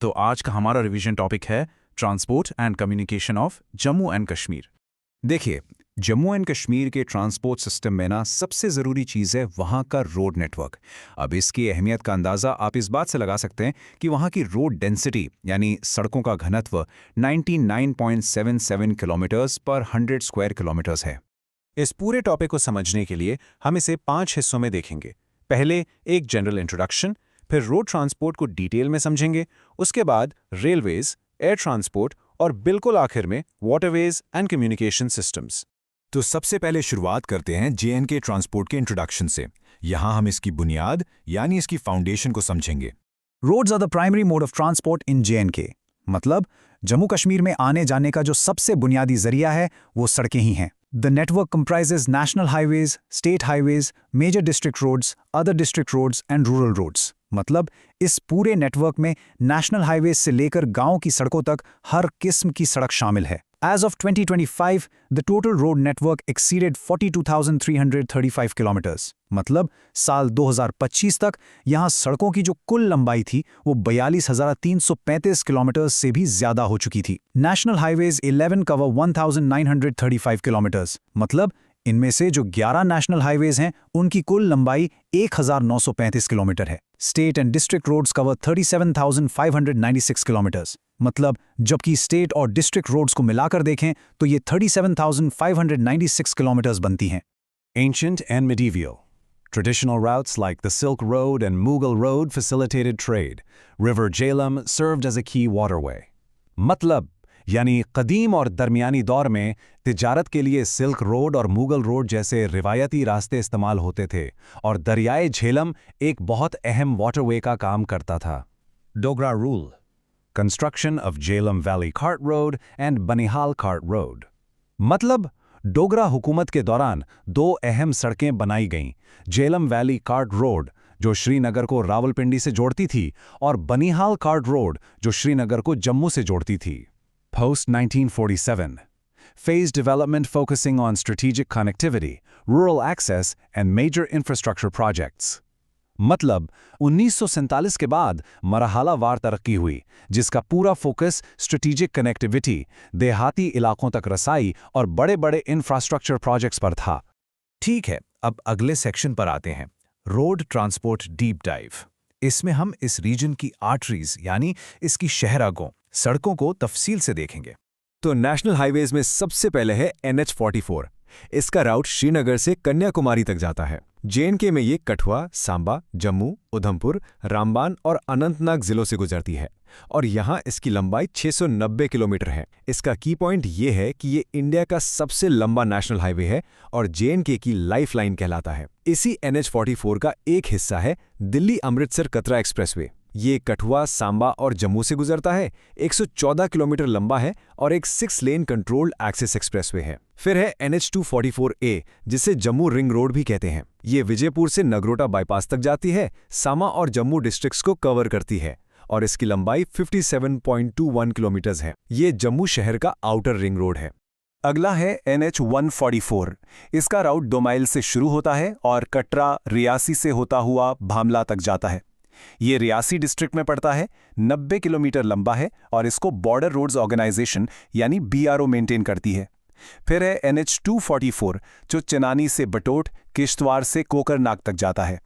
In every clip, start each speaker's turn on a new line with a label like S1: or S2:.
S1: तो आज का हमारा रिवीजन टॉपिक है transport and communication of Jammu and Kashmir.
S2: देखिए, जम्मू एंड कश्मीर के ट्रांसपोर्ट सिस्टम में ना सबसे ज़रूरी चीज़ है वहाँ का रोड नेटवर्क। अब इसकी अहमियत का अंदाज़ा आप इस बात से लगा सकते हैं कि वहाँ की रोड डेंसिटी यानी सड़कों का घनत्व 99.77 किलोमीटर्स पर 100 स्क्वायर किलोमीटर्स है।
S3: इस पूरे टॉपिक को समझने के लिए हम इसे 5 हिस्सों में देखेंगे। पहले एक जनरल इंट्रोडक्शन, फिर रोड ट्रांसपोर्ट को डिटेल में समझेंगे, उसके बाद रेलवेज, एयर ट्रांसपोर्ट और बिल्कुल आखिर में वाटरवेज एंड कम्युनिकेशन सिस्टम्स।
S2: तो सबसे पहले शुरुआत करते हैं JNK ट्रांसपोर्ट के इंट्रोडक्शन से। यहाँ हम इसकी बुनियाद यानी इसकी फाउंडेशन को समझेंगे।
S4: Roads are the primary mode of transport in JNK। मतलब जम्मू कश्मीर में आने जाने का जो सबसे बुनियादी जरिया है वो सड़कें ही हैं। The network comprises national highways, state highways, major district roads, other district roads and rural roads. मतलब इस पूरे नेटवर्क में नेशनल हाईवेज से लेकर गांव की सड़कों तक हर किस्म की सड़क शामिल है। As of 2025, the total road network exceeded 42,335 kilometers. मतलब साल 2025 तक यहाँ सड़कों की जो कुल लंबाई थी वो 42,335 किलोमीटर्स से भी ज्यादा हो चुकी थी। National highways 11 cover 1,935 kilometres. मतलब इनमें से जो 11 नेशनल हाईवेज हैं उनकी कुल लंबाई 1,935 किलोमीटर है। State and district roads cover 37,596 kilometres. मतलब जबकि स्टेट और डिस्ट्रिक्ट रोड्स को मिलाकर देखें तो ये 37,596 किलोमीटर्स बनती हैं।
S3: Ancient and medieval. Traditional routes like the Silk Road and Mughal Road facilitated trade. River Jhelum served as a key waterway. मतलब यानी कदीम और दरमियानी दौर में तिजारत के लिए सिल्क रोड और मुगल रोड जैसे रिवायती रास्ते इस्तेमाल होते थे और दरियाए झेलम एक बहुत अहम वाटरवे का काम करता था। Dogra rule, construction of Jhelum valley cart road and Banihal cart road. मतलब डोगरा हुकूमत के दौरान दो अहम सड़कें बनाई गईं, झेलम वैली कार्ट रोड जो श्रीनगर को रावलपिंडी से जोड़ती थी और बनिहाल कार्ट रोड जो श्रीनगर को जम्मू से जोड़ती थी। Post 1947, phased development focusing on strategic connectivity, rural access and major infrastructure projects. मतलब 1947 के बाद मरहलावार तरक्की हुई जिसका पूरा फोकस स्ट्रेटेजिक कनेक्टिविटी, देहाती इलाकों तक रसाई और बड़े-बड़े इंफ्रास्ट्रक्चर प्रोजेक्ट्स पर था।
S2: ठीक है, अब अगले सेक्शन पर आते हैं, रोड ट्रांसपोर्ट डीप डाइव। इसमें हम इस रीजन की आर्टरीज यानी इसकी शहरागों, सड़कों को तफसील से देखेंगे। तो नेशनल हाईवेज में सबसे पहले है NH44। इसका राउट श्रीनगर से कन्याकुमारी तक जाता है। JNK में ये कठुआ, सांबा, जम्मू, उधमपुर, रामबान और अनंतनाग जिलों से गुजरती है और यहाँ इसकी लंबाई 690 किलोमीटर है। इसका की पॉइंट ये है कि ये इंडिया का सबसे लंबा नेशनल हाईवे है और JNK की लाइफलाइन कहलाता है। इसी NH44 का एक हिस्सा है दिल्ली अमृतसर कतरा एक्सप्रेसवे। ये कठुआ, सांबा और जम्मू से गुजरता है, 114 किलोमीटर लंबा है और एक 6 लेन कंट्रोल्ड एक्सेस एक्सप्रेसवे है। फिर है NH244A जिसे जम्मू रिंग रोड भी कहते हैं। ये विजयपुर से नगरोटा बाईपास तक जाती है, सामा और जम्मू डिस्ट्रिक्ट्स को कवर करती है और इसकी लंबाई 57.21 किलोमीटर्स है। ये जम्मू शहर का आउटर रिंग रोड है। अगला है NH144। इसका राउट 2 माइल से शुरू होता है और कटरा, रियासी से होता हुआ भामला तक जाता है। ये रियासी डिस्ट्रिक्ट में पड़ता है, 90 किलोमीटर लंबा है और इसको बॉर्डर रोड्स ऑर्गेनाइजेशन यानी BRO मेंटेन करती है। फिर है NH244 जो चनानी से बटोट, किश्तवाड़ से कोकरनाग तक जाता है।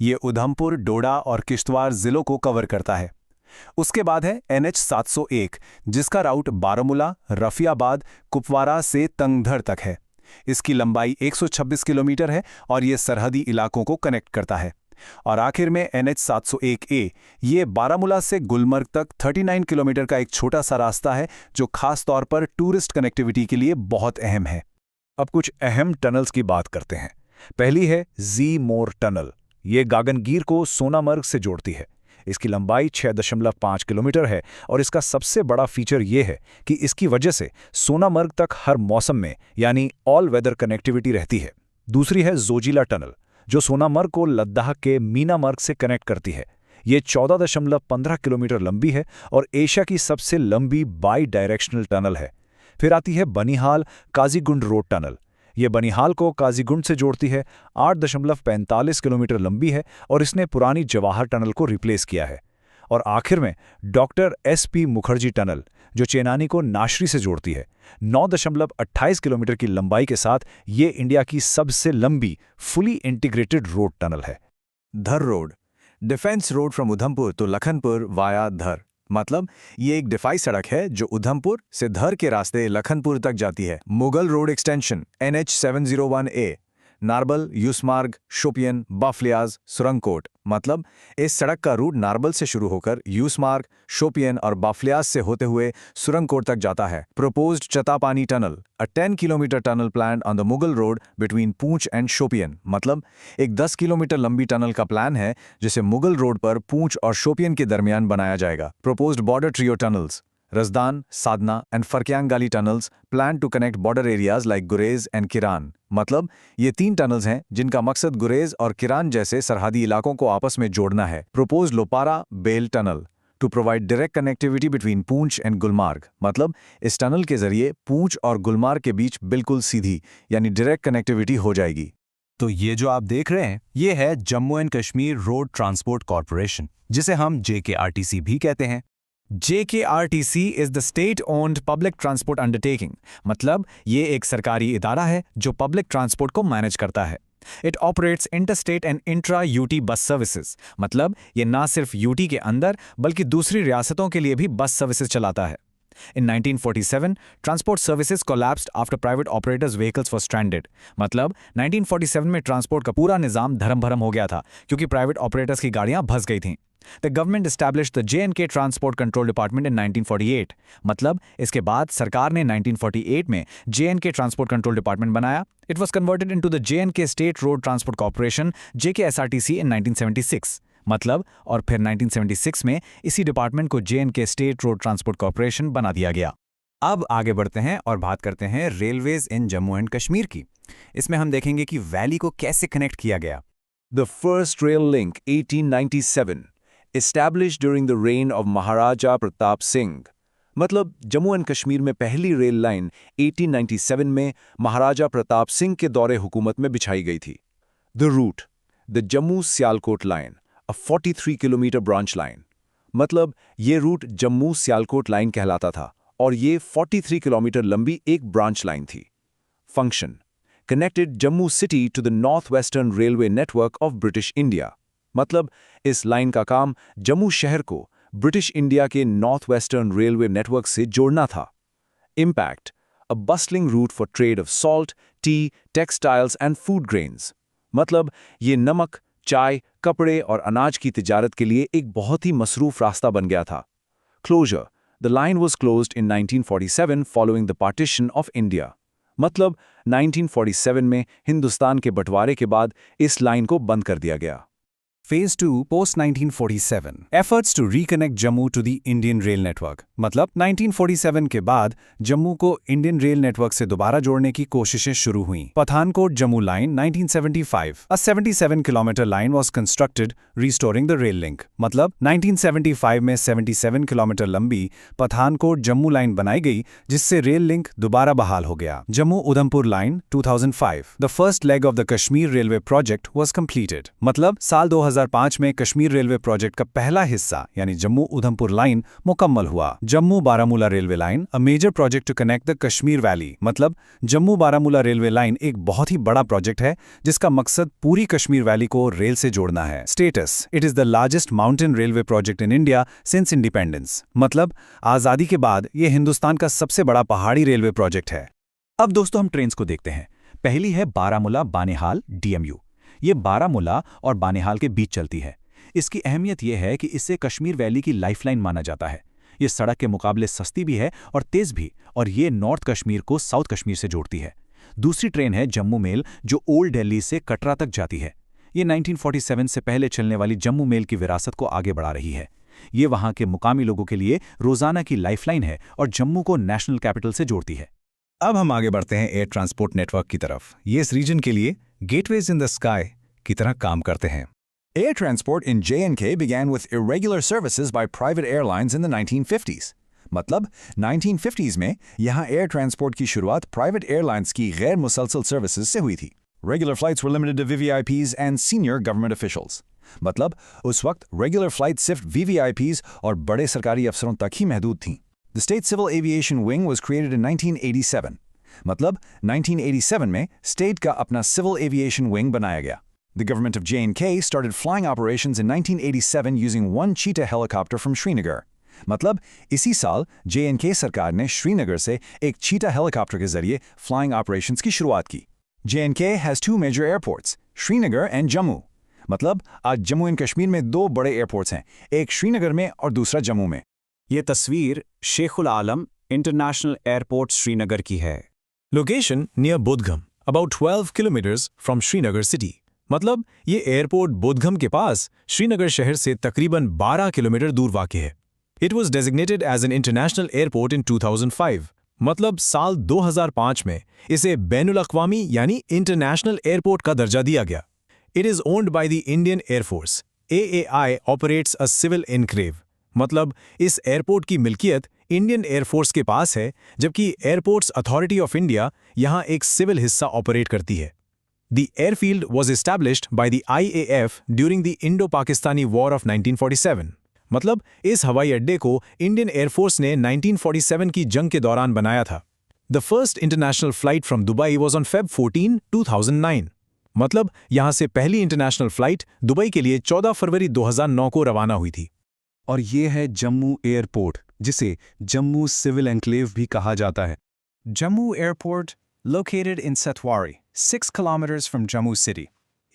S2: ये उधमपुर, डोडा और किश्तवाड़ जिलों को कवर करता है। उसके बाद है NH701 जिसका राउट बारामूला, रफियाबाद, कुपवारा से तंगधर तक है। इसकी लंबाई 126 किलोमीटर है और ये सरहदी इलाकों को कनेक्ट करता है। और आखिर में NH701A ये बारामूला से गुलमर्ग तक 39 किलोमीटर का एक छोटा सा रास्ता है जो खास तौर पर टूरिस्ट कनेक्टिविटी के लिए बहुत अहम है।
S4: अब कुछ अहम टनल्स की बात करते हैं। पहली है Z-More टनल। ये गागनगीर को सोनामर्ग से जोड़ती है। इसकी लंबाई 6.5 किलोमीटर है और इसका सबसे बड़ा फीचर ये है कि इसकी वजह से सोनामर्ग तक हर मौसम में यानी ऑल वेदर कनेक्टिविटी रहती है। दूसरी है जोजिला टनल जो सोनामर्ग को लद्दाख के मीनामर्ग से कनेक्ट करती है। ये 14.15 किलोमीटर लंबी है और एशिया की सबसे लंबी बाई डायरेक्शनल टनल है। फिर आती है बनिहाल काजीगुंड रोड टनल। ये बनिहाल को काजीगुंड से जोड़ती है, 8.45 किलोमीटर लंबी है और इसने पुरानी जवाहर टनल को रिप्लेस किया है। और आखिर में डॉक्टर SP मुखर्जी टनल, जो चेनानी को नाशरी से जोड़ती है। 9.28 किलोमीटर की लंबाई के साथ ये इंडिया की सबसे लंबी फुली इंटीग्रेटेड रोड टनल है।
S2: Dhar road, defence road from Udhampur to Lakhanpur via Dhar. मतलब ये एक डिफाई सड़क है जो उधमपुर से धर के रास्ते लखनपुर तक जाती है। Mughal road extension NH 701A, Narbal, Yusmarg, Shopian, Bafliaz, Surankote. मतलब इस सड़क का रूट नारबल से शुरू होकर यूसमार्ग, शोपियन और बाफलियाज से होते हुए सुरंगकोट तक जाता है। Proposed Chatapani tunnel, a 10 kilometre tunnel plan on the Mughal road between Poonch and Shopian. मतलब एक 10 किलोमीटर लंबी टनल का प्लान है जिसे मुगल रोड पर पूंछ और शोपियन के दरमियान बनाया जाएगा। Proposed border trio tunnels, Razdan, Sadna and Farkyangali tunnels plan to connect border areas like Gurez and Kiran। मतलब ये 3 टनल्स हैं जिनका मकसद गुरेज और किरान जैसे सरहदी इलाकों को आपस में जोड़ना है। Proposed Lopara Bel tunnel to provide direct connectivity between Poonch and Gulmarg. मतलब इस टनल के जरिए पूंछ और गुलमार्ग के बीच बिल्कुल सीधी यानी डायरेक्ट कनेक्टिविटी हो जाएगी।
S3: तो ये जो आप देख रहे हैं ये है Jammu and Kashmir road transport corporation, जिसे हम JKRTC भी कहते हैं।
S4: JKRTC is the state-owned public transport undertaking। मतलब ये एक सरकारी इदारा है जो पब्लिक ट्रांसपोर्ट को मैनेज करता है। It operates interstate and intra-UT bus services। मतलब ये ना सिर्फ UT के अंदर बल्कि दूसरी रियासतों के लिए भी बस सर्विसेज चलाता है। In 1947, transport services collapsed after private operators' vehicles were stranded। मतलब 1947 में ट्रांसपोर्ट का पूरा निज़ाम धर्म-भरम हो गया था क्योंकि प्राइवेट ऑपरेटर्स की गाड़ियां फंस गई थीं। The government established the J&K Transport Control Department in 1948। मतलब इसके बाद सरकार ने 1948 में J&K Transport Control Department बनाया। It was converted into the J&K State Road Transport Corporation JKSRTC in 1976। मतलब और फिर 1976 में इसी डिपार्टमेंट को J&K State Road Transport Corporation बना दिया गया।
S3: अब आगे बढ़ते हैं और बात करते हैं railways in Jammu and Kashmir की। इसमें हम देखेंगे कि वैली को कैसे कनेक्ट किया गया।
S2: The first rail link 1897 established during the reign of Maharaja Pratap Singh। मतलब जम्मू एंड कश्मीर में पहली रेल लाइन 1897 में महाराजा प्रताप सिंह के दौरे हुकूमत में बिछाई गई थी। The route, the Jammu Sialkot line, a 43 kilometre branch line. मतलब ये रूट जम्मू सियालकोट लाइन कहलाता था और ये 43 किलोमीटर लंबी एक ब्रांच लाइन थी। Function, connected Jammu city to the northwestern railway network of British India। मतलब इस लाइन का काम जम्मू शहर को ब्रिटिश इंडिया के नॉर्थ वेस्टर्न रेलवे नेटवर्क से जोड़ना था। Impact, a bustling route for trade of salt, tea, textiles and food grains. मतलब ये नमक, चाय, कपड़े और अनाज की तिजारत के लिए एक बहुत ही मसरूफ रास्ता बन गया था। Closure, the line was closed in 1947 following the partition of India. मतलब 1947 में हिंदुस्तान के बंटवारे के बाद इस लाइन को बंद कर दिया गया।
S4: Phase 2 post 1947 efforts to reconnect Jammu to the Indian Rail Network। मतलब 1947 के बाद जम्मू को इंडियन रेल नेटवर्क से दोबारा जोड़ने की कोशिशें शुरू हुईं। Pathankot Jammu line 1975 a 77 kilometre line was constructed restoring the rail link। मतलब 1975 में 77 किलोमीटर लंबी पठानकोट जम्मू लाइन बनाई गई जिससे रेल लिंक दोबारा बहाल हो गया। Jammu Udhampur line 2005 the first leg of the Kashmir Railway project was completed। मतलब साल 2005 में कश्मीर रेलवे प्रोजेक्ट का पहला हिस्सा यानी जम्मू उधमपुर लाइन मुकम्मल हुआ। Jammu Baramulla railway line a major project to connect the Kashmir valley. मतलब जम्मू बारामूला रेलवे लाइन एक बहुत ही बड़ा प्रोजेक्ट है जिसका मकसद पूरी कश्मीर वैली को रेल से जोड़ना है। Status, it is the largest mountain railway project in India since independence. मतलब आज़ादी के बाद ये हिंदुस्तान का सबसे बड़ा पहाड़ी रेलवे प्रोजेक्ट है।
S1: अब दोस्तों हम ट्रेन्स को देखते हैं। पहली है बारामूला बानिहाल DMU। ये बारामूला और बानिहाल के बीच चलती है। इसकी अहमियत यह है कि इसे कश्मीर वैली की लाइफलाइन माना जाता है। ये सड़क के मुकाबले सस्ती भी है और तेज़ भी, और ये नॉर्थ कश्मीर को साउथ कश्मीर से जोड़ती है। दूसरी ट्रेन है जम्मू मेल जो ओल्ड दिल्ली से कटरा तक जाती है। ये 1947 से पहले चलने वाली जम्मू मेल की विरासत को आगे बढ़ा रही है। ये वहाँ के मुकामी लोगों के लिए रोज़ाना की लाइफलाइन है और जम्मू को नेशनल कैपिटल से जोड़ती है।
S4: अब हम आगे बढ़ते हैं एयर ट्रांसपोर्ट नेटवर्क की तरफ। ये इस रीजन के लिए गेटवेज इन द स्काई की तरह काम करते हैं।
S2: Air transport in J&K began with irregular services by private airlines in the 1950s। मतलब 1950s में यहाँ एयर ट्रांसपोर्ट की शुरुआत प्राइवेट एयरलाइंस की गैर मुसलसल सर्विसेज से हुई थी। Regular flights were limited to VVIPs and senior government officials।
S3: मतलब उस वक्त रेगुलर फ्लाइट सिर्फ VVIPs और बड़े सरकारी अफसरों तक ही महदूद थीं। The state civil aviation wing was created in 1987। मतलब 1987 में स्टेट का अपना सिविल एविएशन विंग बनाया गया। The government of J&K started flying operations in 1987 using one Cheetah helicopter from Srinagar. मतलब इसी साल J&K सरकार ने श्रीनगर से एक चीटा हेलीकॉप्टर के जरिए फ्लाइंग ऑपरेशंस की शुरुआत की। J&K has two major airports, Srinagar and Jammu. मतलब आज जम्मू एंड कश्मीर में दो बड़े एयरपोर्ट्स हैं, एक श्रीनगर में और दूसरा जम्मू में।
S4: ये तस्वीर शेखुल आलम इंटरनेशनल एयरपोर्ट श्रीनगर की है।
S2: Location near Bodhgam, about 12 kilometers from Srinagar city. मतलब ये एयरपोर्ट बोधगम के पास श्रीनगर शहर से तकरीबन 12 किलोमीटर दूर वाक़ है। It was designated as an international airport in 2005. मतलब साल 2005 में इसे बैनुल-अक़वामी यानी इंटरनेशनल एयरपोर्ट का दर्जा दिया गया। It is owned by the Indian Air Force. AAI operates a civil enclave. मतलब इस एयरपोर्ट की मिल्कियत इंडियन एयरफोर्स के पास है, जबकि एयरपोर्ट्स अथॉरिटी ऑफ इंडिया यहाँ एक सिविल हिस्सा ऑपरेट करती है। The airfield was established by the IAF during the Indo-Pakistani War of 1947. मतलब इस हवाई अड्डे को इंडियन एयरफोर्स ने 1947 की जंग के दौरान बनाया था। The first international flight from Dubai was on Feb 14, 2009. मतलब यहाँ से पहली इंटरनेशनल फ्लाइट दुबई के लिए 14 फरवरी 2009 को रवाना हुई थी।
S3: और ये है जम्मू एयरपोर्ट, जिसे जम्मू सिविल एनक्लेव भी कहा जाता है।
S4: Jammu Airport, located in Satwari, 6 kilometers from Jammu city.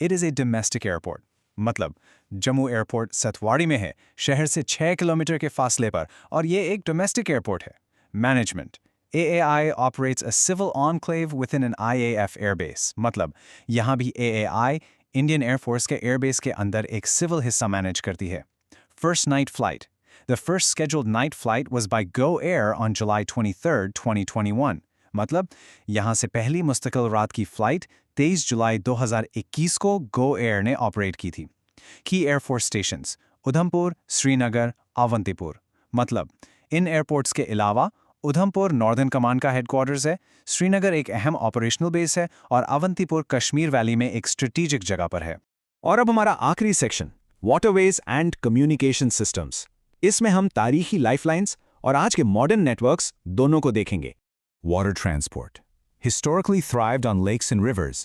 S4: It is a domestic airport. मतलब जम्मू एयरपोर्ट सतवाड़ी में है, शहर से 6 किलोमीटर के फासले पर, और ये एक डोमेस्टिक एयरपोर्ट है। Management AAI operates a civil enclave within an IAF airbase. मतलब यहाँ भी AAI इंडियन एयरफोर्स के एयरबेस के अंदर एक सिविल हिस्सा मैनेज करती है। First night flight. The first scheduled night flight was by Go Air on July 23, 2021. मतलब यहाँ से पहली मुस्तकिल रात की फ़्लाइट 23 जुलाई 2021 को गो एयर ने ऑपरेट की थी। की एयरफोर्स स्टेशंस उधमपुर, श्रीनगर, अवंतीपुर। मतलब इन एयरपोर्ट्स के अलावा उधमपुर नॉर्दर्न कमांड का हेडक्वार्टर्स है, श्रीनगर एक अहम ऑपरेशनल बेस है और अवंतीपुर कश्मीर वैली में एक स्ट्रेटेजिक जगह पर है।
S1: और अब हमारा आखिरी section, waterways and communication systems. इसमें हम तारीखी लाइफलाइंस और आज के मॉडर्न नेटवर्क्स दोनों को देखेंगे।
S3: Water transport historically thrived on lakes and rivers,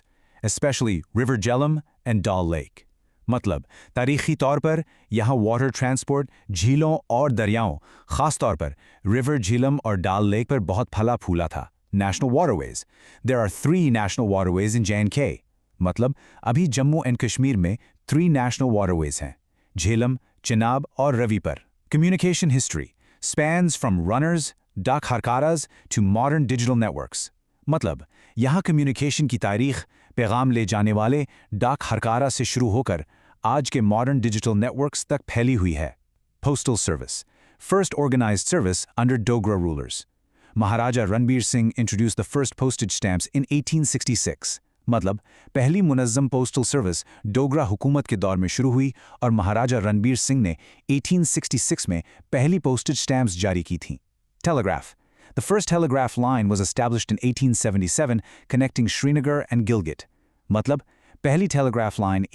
S3: especially River Jhelum and Dal Lake. मतलब तारीखी तौर पर यहाँ वाटर ट्रांसपोर्ट झीलों और दरियाओं, खास तौर पर रिवर झीलम और डाल लेक पर बहुत फला फूला था। National waterways. There are 3 national waterways in J&K. मतलब अभी जम्मू एंड कश्मीर में 3 national waterways हैं, झेलम, चिनाब और रवि पर। Communication history spans from runners, डाक हरकाराज to modern digital networks. मतलब यहाँ कम्युनिकेशन की तारीख पैगाम ले जाने वाले डाक हरकारा से शुरू होकर आज के मॉडर्न डिजिटल नेटवर्क्स तक फैली हुई है। Postal service, first organized service under Dogra rulers. Maharaja Ranbir Singh introduced the first postage stamps in 1866. मतलब पहली मुनज़्ज़म पोस्टल सर्विस डोगरा हुकूमत के दौर में शुरू हुई और महाराजा रणबीर सिंह ने 1866 में पहली पोस्टेज स्टैम्प्स जारी की थीं। Telegraph. The first telegraph line was established in 1877 connecting Srinagar and Gilgit. मतलब पहली telegraph line